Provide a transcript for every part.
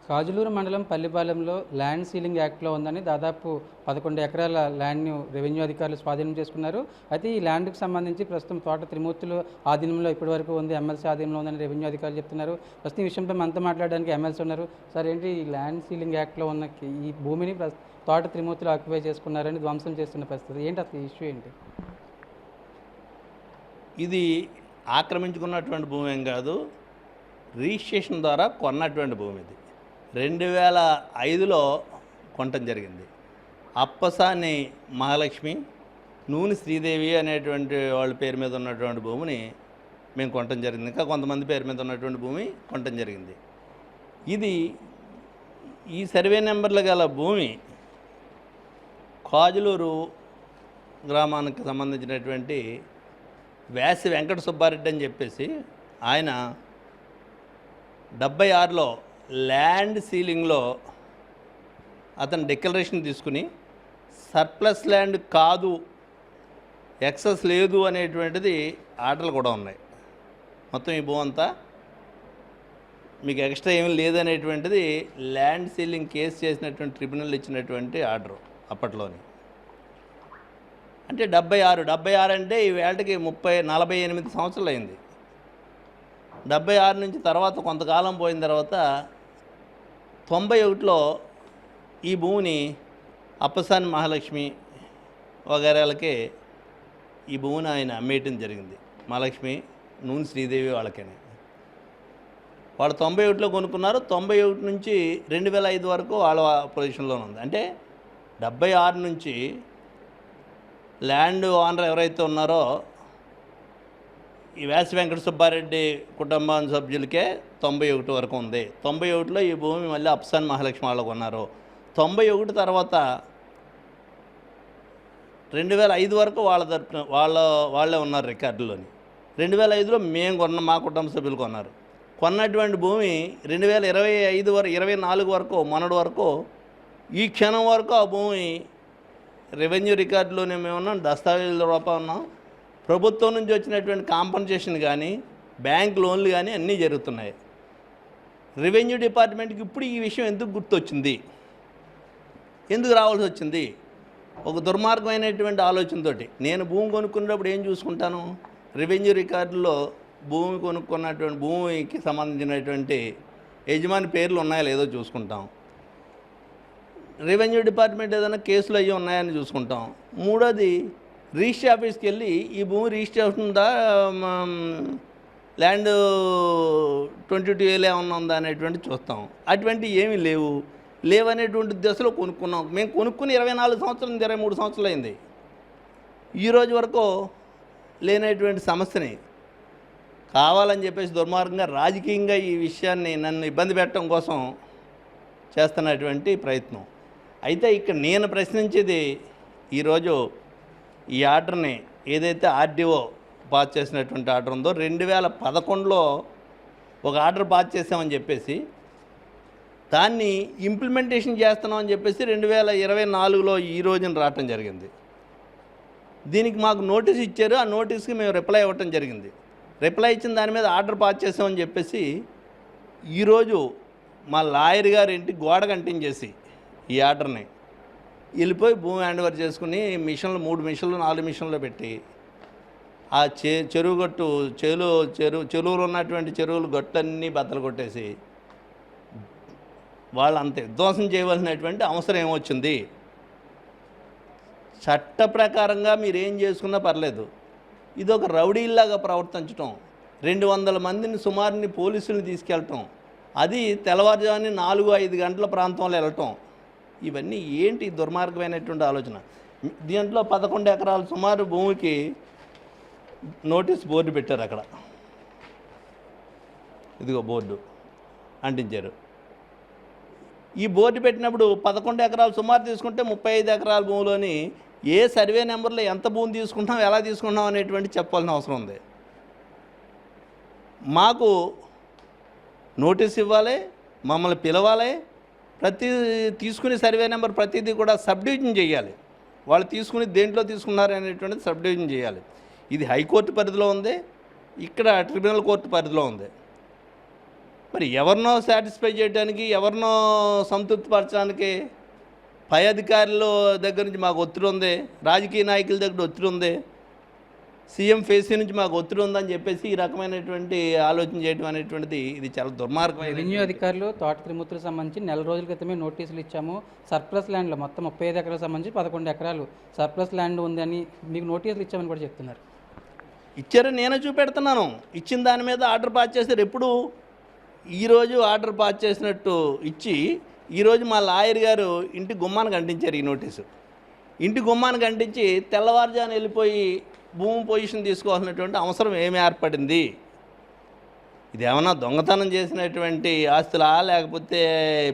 కాజులూరు మండలం పల్లిపాలెంలో land ceiling యాక్ట్లో ఉందని దాదాపు 11 ఎకరాల ల్యాండ్ను రెవెన్యూ అధికారులు స్వాధీనం చేసుకున్నారు. అయితే ఈ ల్యాండ్కి సంబంధించి ప్రస్తుతం తోట త్రిమూర్తులు ఆధీనంలో ఇప్పటివరకు ఉంది, ఎమ్మెల్సీ ఆధీనంలో ఉందని రెవెన్యూ అధికారులు చెప్తున్నారు. ప్రస్తుతం ఈ విషయంపై మనతో మాట్లాడడానికి ఎమ్మెల్సీ ఉన్నారు. సార్, ఏంటి ఈ ల్యాండ్ సీలింగ్ యాక్ట్లో ఉన్న ఈ భూమిని తోట త్రిమూర్తులు ఆక్యుపై చేసుకున్నారని ధ్వంసం చేస్తున్న పరిస్థితి ఏంటి, అసలు ఇష్యూ ఏంటి? ఇది ఆక్రమించుకున్నటువంటి భూమి ఏం కాదు, రిజిస్ట్రేషన్ ద్వారా కొన్నటువంటి భూమి. ఇది 2005లో కొనటం జరిగింది. అప్పసాని మహాలక్ష్మి, నూనె శ్రీదేవి అనేటువంటి వాళ్ళ పేరు మీద ఉన్నటువంటి భూమిని మేము కొనటం జరిగింది. ఇంకా కొంతమంది పేరు మీద ఉన్నటువంటి భూమి కొనటం జరిగింది. ఇది ఈ సర్వే నెంబర్లు గల భూమి కాజులూరు గ్రామానికి సంబంధించినటువంటి వ్యాసి వెంకట సుబ్బారెడ్డి అని చెప్పేసి ఆయన 76లో ల్యాండ్ సీలింగ్లో అతను డిక్లరేషన్ తీసుకుని సర్ప్లస్ ల్యాండ్ కాదు, ఎక్సెస్ లేదు అనేటువంటిది ఆర్డర్లు కూడా ఉన్నాయి. మొత్తం ఈ భూమి అంతా మీకు ఎక్స్ట్రా ఏమీ లేదనేటువంటిది ల్యాండ్ సీలింగ్ కేసు చేసినటువంటి ట్రిబ్యునల్ ఇచ్చినటువంటి ఆర్డరు అప్పట్లోని. అంటే 76 అంటే ఈ వేళకి 48 సంవత్సరాలు అయింది. 76 నుంచి తర్వాత కొంతకాలం పోయిన తర్వాత 91లో ఈ భూమిని అప్పసాని మహాలక్ష్మి వగైరాలకే ఈ భూమిని ఆయన అమ్మేయటం జరిగింది. మహాలక్ష్మి, నూనె శ్రీదేవి వాళ్ళకనే. వాళ్ళు 91లో కొనుక్కున్నారు. 91 నుంచి 2005 వరకు వాళ్ళ పొజిషన్లోనే ఉంది. అంటే 76 నుంచి ల్యాండ్ ఓనర్ ఎవరైతే ఉన్నారో ఈ వ్యాసి వెంకట సుబ్బారెడ్డి కుటుంబం సభ్యులకే 91 వరకు ఉంది. 91లో ఈ భూమి మళ్ళీ అప్సాన్ మహాలక్ష్మి వాళ్ళకు ఉన్నారు. 91 తర్వాత 2005 వరకు వాళ్ళే ఉన్నారు రికార్డులోని. 2005లో మేము కొన్న, మా కుటుంబ సభ్యులు కొన్నారు. కొన్నటువంటి భూమి 2025 వరకు 24 వరకు మొన్నటి వరకు ఈ క్షణం వరకు ఆ భూమి రెవెన్యూ రికార్డులోనే మేము ఉన్నాం, దస్తావేజుల రూపం ఉన్నాం. ప్రభుత్వం నుంచి వచ్చినటువంటి కాంపన్సేషన్ కానీ, బ్యాంక్ లోన్లు కానీ అన్నీ జరుగుతున్నాయి. రెవెన్యూ డిపార్ట్మెంట్కి ఇప్పుడు ఈ విషయం ఎందుకు గుర్తొచ్చింది, ఎందుకు రావాల్సి వచ్చింది? ఒక దుర్మార్గమైనటువంటి ఆలోచనతోటి. నేను భూమి కొనుక్కున్నప్పుడు ఏం చూసుకుంటాను, రెవెన్యూ రికార్డుల్లో భూమి కొనుక్కున్నటువంటి భూమికి సంబంధించినటువంటి యజమాని పేర్లు ఉన్నాయో లేదో చూసుకుంటాం. రెవెన్యూ డిపార్ట్మెంట్ ఏదైనా కేసులు అయ్యి ఉన్నాయని చూసుకుంటాం. మూడోది, రిజిస్ట్రీ ఆఫీస్కి వెళ్ళి ఈ భూమి రిజిస్ట్రేషన్ ఉందా, ల్యాండ్ 22A ఏమన్నా ఉందా అనేటువంటి చూస్తాం. అటువంటి ఏమీ లేవనేటువంటి దశలో కొనుక్కున్నాం. మేము కొనుక్కుని 24 సంవత్సరాలు 23 సంవత్సరాలు అయింది. ఈరోజు వరకు లేనటువంటి సమస్యని కావాలని చెప్పేసి దుర్మార్గంగా రాజకీయంగా ఈ విషయాన్ని నన్ను ఇబ్బంది పెట్టడం కోసం చేస్తున్నటువంటి ప్రయత్నం. అయితే ఇక్కడ నేను ప్రశ్నించేది, ఈరోజు ఈ ఆర్డర్ని ఏదైతే ఆర్డీఓ పాస్ చేసినటువంటి ఆర్డర్ ఉందో, 2011లో ఒక ఆర్డర్ పాస్ చేసామని చెప్పేసి దాన్ని ఇంప్లిమెంటేషన్ చేస్తున్నామని చెప్పేసి 2024లో ఈ రోజున రావటం జరిగింది. దీనికి మాకు నోటీస్ ఇచ్చారు. ఆ నోటీస్కి మేము రిప్లై ఇవ్వటం జరిగింది. రిప్లై ఇచ్చిన దాని మీద ఆర్డర్ పాస్ చేసామని చెప్పేసి ఈరోజు మా లాయర్ గారు ఇంటికి గోడ కంటించేసి ఈ ఆర్డర్ని వెళ్ళిపోయి భూమి హ్యాండ్ ఓవర్ చేసుకుని మిషన్లు 3 మిషన్లు 4 మిషన్లు పెట్టి ఆ చెరువు గట్టు చెరువులు ఉన్నటువంటి చెరువులు గట్టన్నీ బద్దలు కొట్టేసి వాళ్ళు అంతే విధ్వంసం చేయవలసినటువంటి అవసరం ఏమొచ్చింది? చట్ట ప్రకారంగా మీరు ఏం చేసుకున్నా పర్లేదు. ఇది ఒక రౌడీలాగా ప్రవర్తించటం, 200 మందిని సుమారుని పోలీసుల్ని తీసుకెళ్ళటం, అది తెల్లవారుజామున 4-5 గంటల ప్రాంతంలో వెళ్ళటం, ఇవన్నీ ఏంటి దుర్మార్గమైనటువంటి ఆలోచన? దీంట్లో 11 ఎకరాల సుమారు భూమికి నోటీస్ బోర్డు పెట్టారు. అక్కడ ఇదిగో బోర్డు అంటించారు. ఈ బోర్డు పెట్టినప్పుడు 11 ఎకరాలు సుమారు తీసుకుంటే 35 ఎకరాల భూమిలోని ఏ సర్వే నెంబర్లో ఎంత భూమి తీసుకుంటాం, ఎలా తీసుకుంటాం అనేటువంటి చెప్పాల్సిన అవసరం ఉంది. మాకు నోటీస్ ఇవ్వాలి, మమ్మల్ని పిలవాలి, ప్రతి తీసుకునే సర్వే నెంబర్ ప్రతిదీ కూడా సబ్ డివిజన్ చేయాలి. వాళ్ళు తీసుకుని దేంట్లో తీసుకున్నారు అనేటువంటిది సబ్ డివిజన్ చేయాలి. ఇది హైకోర్టు పరిధిలో ఉంది, ఇక్కడ ట్రిబ్యునల్ కోర్టు పరిధిలో ఉంది. మరి ఎవరినో సాటిస్ఫై చేయడానికి, ఎవరినో సంతృప్తిపరచడానికి పై అధికారుల దగ్గర నుంచి మాకు ఒత్తిడి ఉంది, రాజకీయ నాయకుల దగ్గర ఒత్తిడి ఉంది, సీఎం ఫేసీ నుంచి మాకు ఒత్తిడి ఉందని చెప్పేసి ఈ రకమైనటువంటి ఆలోచన చేయడం అనేటువంటిది ఇది చాలా దుర్మార్గమైన. రెవెన్యూ అధికారులు తోట త్రిమూర్తులకు సంబంధించి నెల రోజుల క్రితమే నోటీసులు ఇచ్చాము, సర్ప్లస్ ల్యాండ్లో మొత్తం 35 ఎకరాలకు సంబంధించి 11 ఎకరాలు సర్ప్లస్ ల్యాండ్ ఉందని మీకు నోటీసులు ఇచ్చామని కూడా చెప్తున్నారు. ఇచ్చారని నేనే చూపెడుతున్నాను. ఇచ్చిన దాని మీద ఆర్డర్ పాస్ చేశారు. ఎప్పుడు ఈరోజు ఆర్డర్ పాస్ చేసినట్టు ఇచ్చి ఈరోజు మా లాయర్ గారు ఇంటి గుమ్మానికి అంటించారు ఈ నోటీసు. ఇంటి గుమ్మానికి అంటించి తెల్లవారుజాను వెళ్ళిపోయి భూమి పొజిషన్ తీసుకోవాల్సినటువంటి అవసరం ఏమి ఏర్పడింది? ఇదేమన్నా దొంగతనం చేసినటువంటి ఆస్తులా, లేకపోతే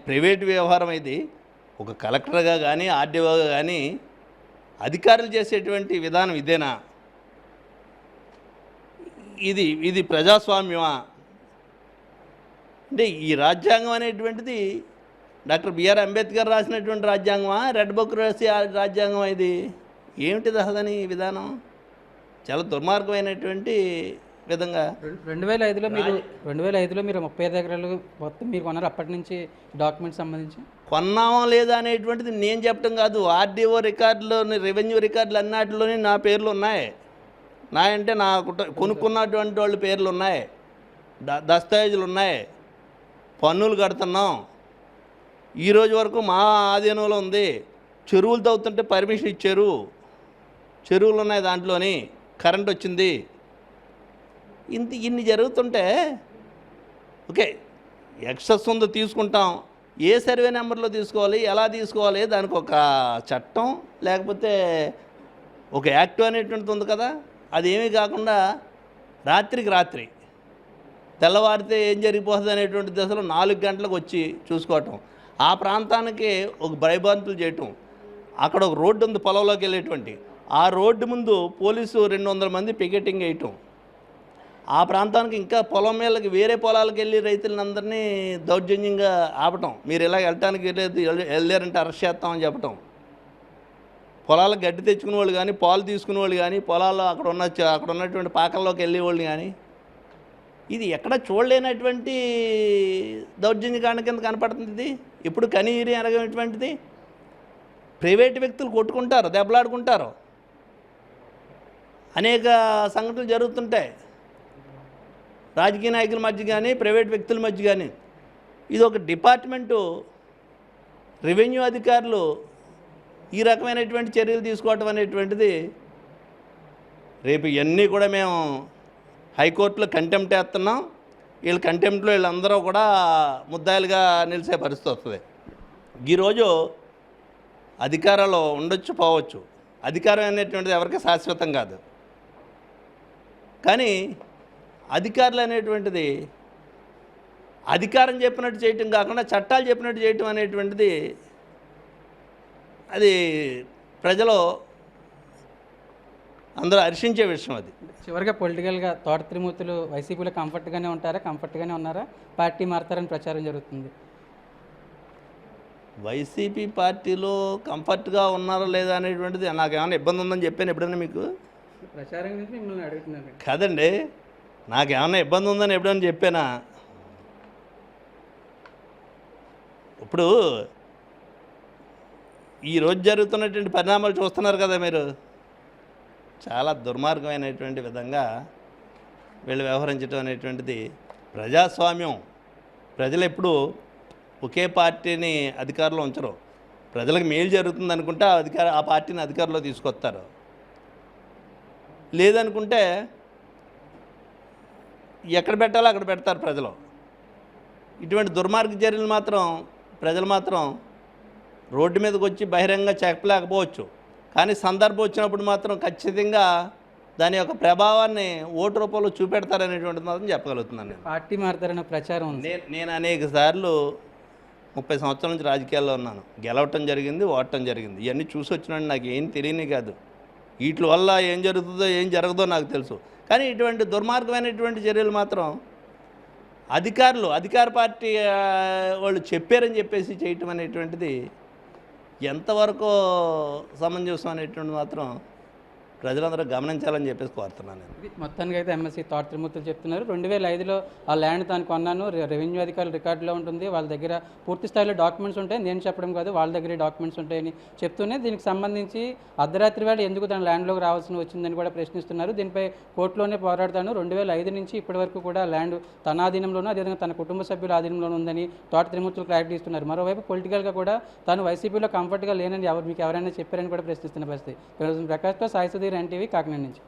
ప్రైవేట్ వ్యవహారం? ఇది ఒక కలెక్టర్గా కానీ ఆర్డీఓగా కానీ అధికారులు చేసేటువంటి విధానం ఇదేనా? ఇది ప్రజాస్వామ్యమా? అంటే ఈ రాజ్యాంగం అనేటువంటిది డాక్టర్ బిఆర్ అంబేద్కర్ రాసినటువంటి రాజ్యాంగమా, రెడ్ బుక్ రాసి రాజ్యాంగమా? ఇది ఏమిటిది అసలని విధానం? చాలా దుర్మార్గమైనటువంటి విధంగా 2005లో మీరు 35 ఎకరాలు మొత్తం మీరు కొన్నారు. అప్పటి నుంచి డాక్యుమెంట్స్ సంబంధించి కొన్నామో లేదా అనేటువంటిది నేను చెప్పడం కాదు. ఆర్డీఓ రికార్డులోని, రెవెన్యూ రికార్డులు అన్నిటిలోని నా పేర్లు ఉన్నాయి. నా అంటే నా కొనుక్కున్నటువంటి వాళ్ళ పేర్లు ఉన్నాయి, దస్తావేజులు ఉన్నాయి, పన్నులు కడుతున్నాం. ఈరోజు వరకు మా ఆధీనంలో ఉంది. చెరువులు తవ్వుతుంటే పర్మిషన్ ఇచ్చారు, చెరువులు ఉన్నాయి, దాంట్లోని కరెంట్ వచ్చింది. ఇన్ని జరుగుతుంటే ఓకే, ఎక్సెస్ ఉందో తీసుకుంటాం. ఏ సర్వే నెంబర్లో తీసుకోవాలి, ఎలా తీసుకోవాలి, దానికి ఒక చట్టం లేకపోతే ఒక యాక్ట్ అనేటువంటిది ఉంది కదా. అదేమీ కాకుండా రాత్రికి రాత్రి తెల్లవారితే ఏం జరిగిపోతుంది అనేటువంటి దశలో 4 గంటలకు వచ్చి చూసుకోవటం, ఆ ప్రాంతానికి ఒక భయభ్రాంతులు చేయటం. అక్కడ ఒక రోడ్డు ఉంది పొలంలోకి వెళ్ళేటువంటి, ఆ రోడ్డు ముందు పోలీసు 200 మంది పికెటింగ్ వేయటం, ఆ ప్రాంతానికి ఇంకా పొలం మీదకి వేరే పొలాలకు వెళ్ళి రైతులందరినీ దౌర్జన్యంగా ఆపటం. మీరు ఇలా వెళ్ళటానికి వెళ్ళారంటే అరెస్ట్ చేస్తామని చెప్పటం. పొలాలకు గడ్డి తెచ్చుకునే వాళ్ళు కానీ, పాలు తీసుకునే వాళ్ళు కానీ, పొలాల్లో అక్కడ ఉన్నటువంటి పాకల్లోకి వెళ్ళేవాళ్ళు కానీ, ఇది ఎక్కడ చూడలేనటువంటి దౌర్జన్యకాండ కింద కనపడుతుంది. ఇది ఇప్పుడు కనీరి అనగటువంటిది. ప్రైవేట్ వ్యక్తులు కొట్టుకుంటారు, దెబ్బలాడుకుంటారు, అనేక సంఘటనలు జరుగుతుంటాయి రాజకీయ నాయకుల మధ్య కానీ, ప్రైవేట్ వ్యక్తుల మధ్య కానీ. ఇది ఒక డిపార్ట్మెంటు, రెవెన్యూ అధికారులు ఈ రకమైనటువంటి చర్యలు తీసుకోవటం అనేటువంటిది రేపు ఇవన్నీ కూడా మేము హైకోర్టులో కంటెంప్ట్ వేస్తున్నాం. వీళ్ళు కంటెంప్ట్లో వీళ్ళందరూ కూడా ముద్దాయిలుగా నిలిచే పరిస్థితి వస్తుంది. ఈరోజు అధికారాలు ఉండొచ్చు, పోవచ్చు. అధికారం అనేటువంటిది ఎవరికి శాశ్వతం కాదు. కానీ అధికారులు అనేటువంటిది అధికారం చెప్పినట్టు చేయటం కాకుండా చట్టాలు చెప్పినట్టు చేయటం అనేటువంటిది అది ప్రజలు అందరూ హర్షించే విషయం. అది చివరిగా పొలిటికల్గా తోట త్రిమూర్తులు వైసీపీలో కంఫర్ట్గానే ఉంటారా, కంఫర్ట్గానే ఉన్నారా, పార్టీ మారుతారని ప్రచారం జరుగుతుంది? వైసీపీ పార్టీలో కంఫర్ట్గా ఉన్నారా లేదా అనేటువంటిది నాకేమైనా ఇబ్బంది ఉందని చెప్పాను ఎప్పుడైనా మీకు? ప్రచారం గురించి మిమ్మల్ని అడుగుతున్నాను కాదండి, నాకేమన్నా ఇబ్బంది ఉందని ఎప్పుడైనా చెప్పానా? ఇప్పుడు ఈరోజు జరుగుతున్నటువంటి పరిణామాలు చూస్తున్నారు కదా మీరు. చాలా దుర్మార్గమైనటువంటి విధంగా వీళ్ళు వ్యవహరించడం అనేటువంటిది ప్రజాస్వామ్యం. ప్రజలు ఎప్పుడు ఒకే పార్టీని అధికారంలో ఉంచరు. ప్రజలకు మేలు జరుగుతుంది అనుకుంటే ఆ పార్టీని అధికారంలో తీసుకొస్తారు. లేదనుకుంటే ఎక్కడ పెట్టాలో అక్కడ పెడతారు ప్రజలు. ఇటువంటి దుర్మార్గ చర్యలు మాత్రం ప్రజలు మాత్రం రోడ్డు మీదకి వచ్చి బహిరంగంగా చెప్పలేకపోవచ్చు, కానీ సందర్భం వచ్చినప్పుడు మాత్రం ఖచ్చితంగా దాని యొక్క ప్రభావాన్ని ఓటు రూపంలో చూపెడతారనేటువంటిది మాత్రం చెప్పగలుగుతున్నాను. పార్టీ మారుతారనే ప్రచారం ఉంది. నేను అనేక సార్లు 30 సంవత్సరాల నుంచి రాజకీయాల్లో ఉన్నాను. గెలవటం జరిగింది, ఓడటం జరిగింది. ఇవన్నీ చూసి వచ్చినాడు. నాకు ఏం తెలియని కాదు. వీటి వల్ల ఏం జరుగుతుందో ఏం జరగదో నాకు తెలుసు. కానీ ఇటువంటి దుర్మార్గమైనటువంటి చర్యలు మాత్రం అధికార పార్టీ వాళ్ళు చెప్పారని చెప్పేసి చేయటం అనేటువంటిది ఎంతవరకు సమంజసం అనేటువంటి మాత్రం ప్రజలందరూ గమనించాలని చెప్పేసి కోరుతున్నాను నేను. ఇది మొత్తానికి అయితే ఎమ్మెల్సీ తోట త్రిమూర్తులు చెప్తున్నారు 2005లో ఆ ల్యాండ్ తాను కొన్నాను, రెవెన్యూ అధికారులు రికార్డులో ఉంటుంది, వాళ్ళ దగ్గర పూర్తి స్థాయిలో డాక్యుమెంట్స్ ఉంటాయి, నేను చెప్పడం కాదు వాళ్ళ దగ్గరే డాక్యుమెంట్స్ ఉంటాయని చెప్తూనే దీనికి సంబంధించి అర్ధరాత్రి వేళ ఎందుకు తన ల్యాండ్లోకి రావాల్సి వచ్చిందని కూడా ప్రశ్నిస్తున్నారు. దీనిపై కోర్టులోనే పోరాడతాను. 2005 నుంచి ఇప్పటి వరకు కూడా ల్యాండ్ తన ఆధీనంలోనూ అదేవిధంగా తన కుటుంబ సభ్యుల ఆధీనంలోనూ ఉందని తోట త్రిమూర్తులు క్లారిటీ ఇస్తున్నారు. మరోవైపు పొలిటికల్గా కూడా తాను వైసీపీలో కంఫర్ట్గా లేనని మీకు ఎవరైనా చెప్పారని కూడా ప్రశ్నిస్తున్న పరిస్థితి. ప్రకాష్తో సాయి సుధీర్, ఎన్టీవీ, కాకినాడ నుంచి.